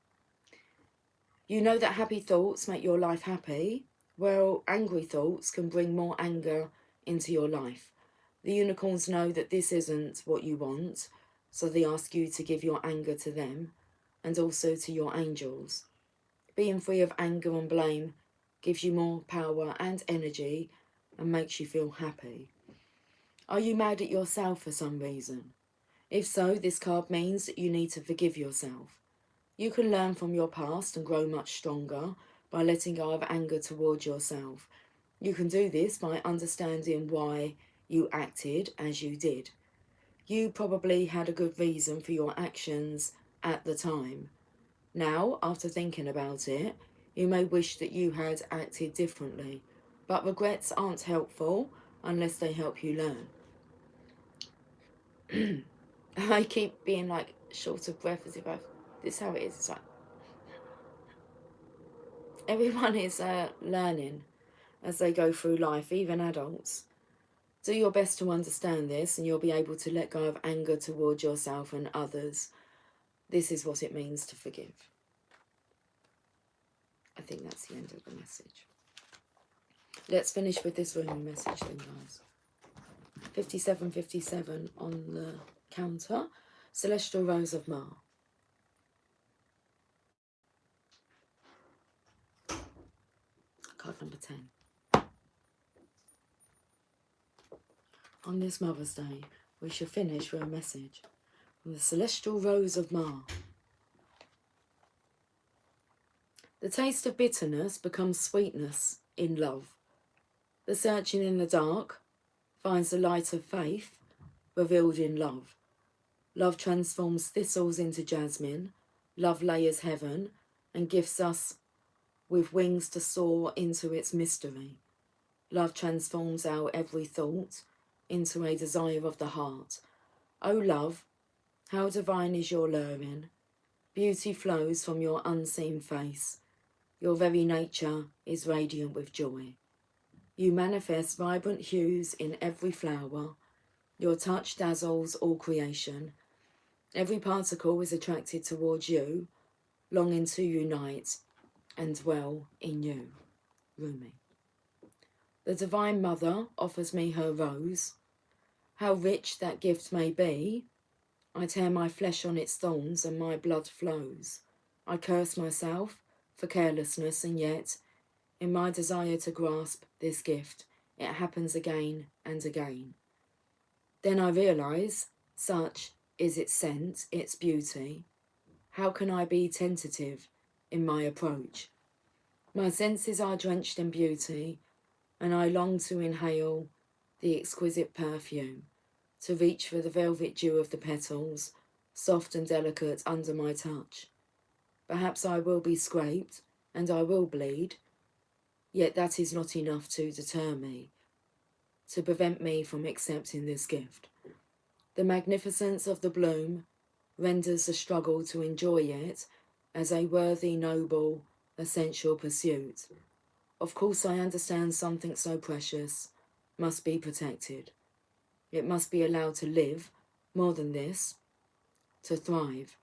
You know that happy thoughts make your life happy. Well, angry thoughts can bring more anger into your life. The unicorns know that this isn't what you want, so they ask you to give your anger to them and also to your angels. Being free of anger and blame gives you more power and energy and makes you feel happy. Are you mad at yourself for some reason? If so, this card means that you need to forgive yourself. You can learn from your past and grow much stronger by letting go of anger towards yourself. You can do this by understanding why you acted as you did. You probably had a good reason for your actions at the time. Now, after thinking about it, you may wish that you had acted differently, but regrets aren't helpful unless they help you learn. I keep being like short of breath as if this is how it is. It's like everyone is learning as they go through life, even adults. Do your best to understand this and you'll be able to let go of anger towards yourself and others. This is what it means to forgive. I think that's the end of the message. Let's finish with this Rumi message then, guys. 5757 on the counter. Celestial Rose of Ma. Card number 10. On this Mother's Day, we shall finish with a message from the Celestial Rose of Ma. The taste of bitterness becomes sweetness in love. The searching in the dark finds the light of faith revealed in love. Love transforms thistles into jasmine. Love layers heaven and gifts us with wings to soar into its mystery. Love transforms our every thought into a desire of the heart. O love, how divine is your luring. Beauty flows from your unseen face. Your very nature is radiant with joy. You manifest vibrant hues in every flower. Your touch dazzles all creation. Every particle is attracted towards you, longing to unite and dwell in you. Rumi. The Divine Mother offers me her rose. How rich that gift may be, I tear my flesh on its thorns and my blood flows. I curse myself for carelessness, and yet, in my desire to grasp this gift, it happens again and again. Then I realise, such is its scent, its beauty. How can I be tentative in my approach? My senses are drenched in beauty, and I long to inhale the exquisite perfume, to reach for the velvet dew of the petals, soft and delicate under my touch. Perhaps I will be scraped, and I will bleed, yet that is not enough to deter me, to prevent me from accepting this gift. The magnificence of the bloom renders the struggle to enjoy it as a worthy, noble, essential pursuit. Of course, I understand something so precious must be protected. It must be allowed to live, more than this, to thrive.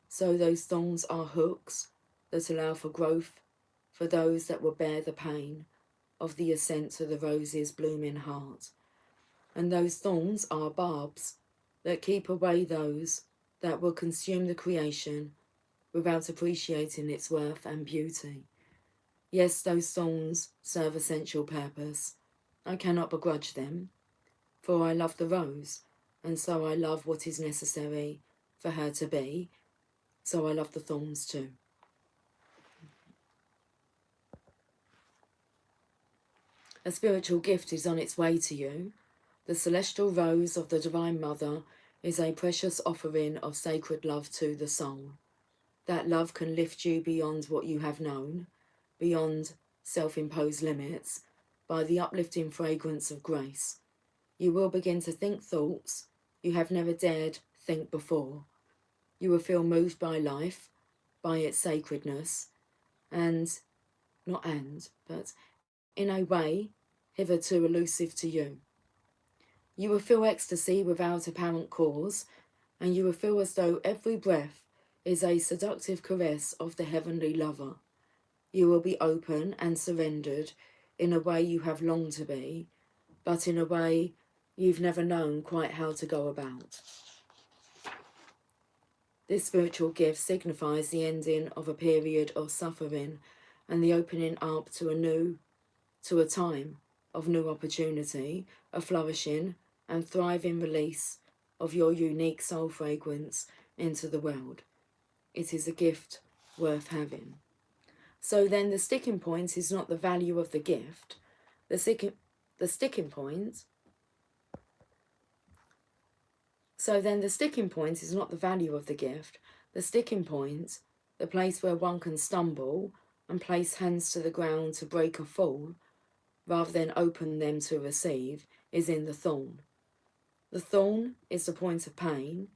So those thorns are hooks that allow for growth for those that will bear the pain of the ascent to the rose's blooming heart. And those thorns are barbs that keep away those that will consume the creation without appreciating its worth and beauty. Yes, those thorns serve essential purpose. I cannot begrudge them, for I love the rose, and so I love what is necessary for her to be, so I love the thorns too. A spiritual gift is on its way to you. The celestial rose of the Divine Mother is a precious offering of sacred love to the soul. That love can lift you beyond what you have known, beyond self-imposed limits, by the uplifting fragrance of grace. You will begin to think thoughts you have never dared think before. You will feel moved by life, by its sacredness, but in a way hitherto elusive to you. You will feel ecstasy without apparent cause, and you will feel as though every breath is a seductive caress of the heavenly lover. You will be open and surrendered in a way you have longed to be, but in a way you've never known quite how to go about. This spiritual gift signifies the ending of a period of suffering and the opening up to a time of new opportunity, a flourishing and thriving release of your unique soul fragrance into the world. It is a gift worth having. So then the sticking point is not the value of the gift. The sticking point is not the value of the gift. The sticking point, the place where one can stumble and place hands to the ground to break a fall, rather than open them to receive, is in the thorn. The thorn is the point of pain.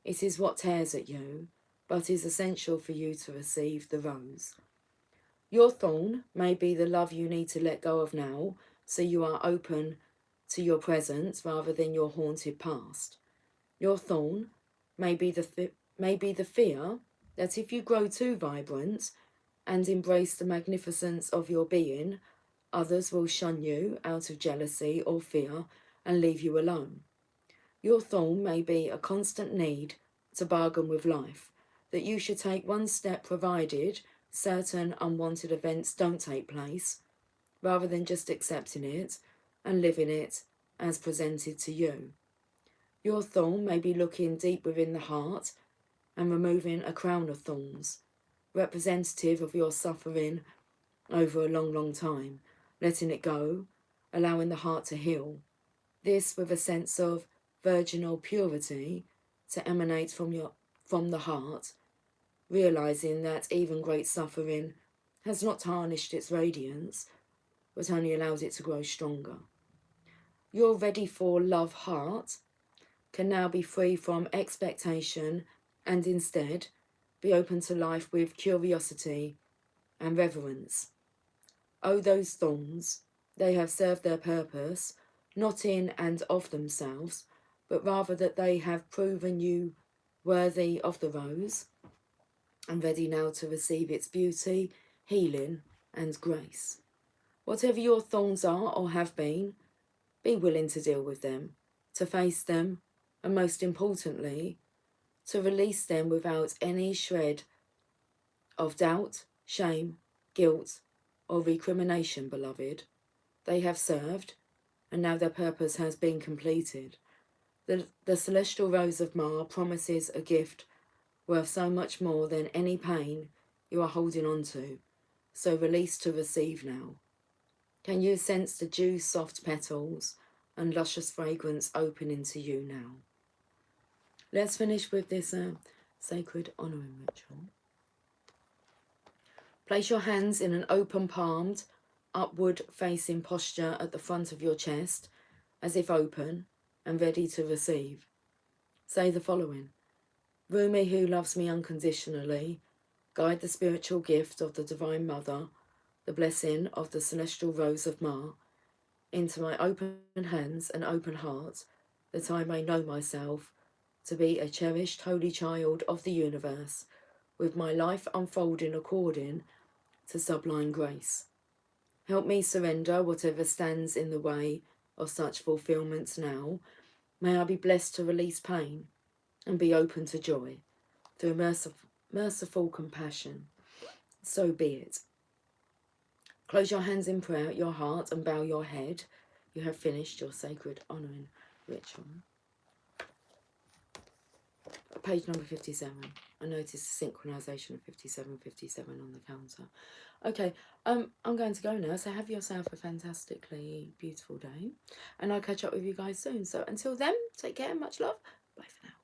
It is what tears at you, but is essential for you to receive the rose. Your thorn may be the love you need to let go of now, so you are open to your present rather than your haunted past. Your thorn may be the fear that if you grow too vibrant and embrace the magnificence of your being, others will shun you out of jealousy or fear and leave you alone. Your thorn may be a constant need to bargain with life, that you should take one step provided certain unwanted events don't take place, rather than just accepting it and living it as presented to you. Your thorn may be looking deep within the heart and removing a crown of thorns, representative of your suffering over a long, long time, letting it go, allowing the heart to heal. This with a sense of virginal purity to emanate from the heart, realizing that even great suffering has not tarnished its radiance, but only allowed it to grow stronger. Your ready for love heart can now be free from expectation and instead be open to life with curiosity and reverence. Oh, those thorns, they have served their purpose, not in and of themselves, but rather that they have proven you worthy of the rose and ready now to receive its beauty, healing and grace. Whatever your thorns are or have been, be willing to deal with them, to face them, and most importantly, to release them without any shred of doubt, shame, guilt, or recrimination, beloved. They have served, and now their purpose has been completed. The celestial rose of Mar promises a gift worth so much more than any pain you are holding on to, so release to receive now. Can you sense the dew-soft petals and luscious fragrance opening to you now? Let's finish with this sacred honouring ritual. Place your hands in an open-palmed, upward-facing posture at the front of your chest, as if open and ready to receive. Say the following: Rumi, who loves me unconditionally, Guide the spiritual gift of the Divine Mother, the blessing of the Celestial Rose of Ma, into my open hands and open heart, that I may know myself to be a cherished holy child of the universe, with my life unfolding according to sublime grace. Help me surrender whatever stands in the way of such fulfillments now. May I be blessed to release pain and be open to joy through merciful compassion. So be it. Close your hands in prayer at your heart and bow your head. You have finished your sacred honouring ritual. Page number 57. I noticed the synchronisation of 57 on the counter. Okay, I'm going to go now, so have yourself a fantastically beautiful day, and I'll catch up with you guys soon. So until then, take care and much love. Bye for now.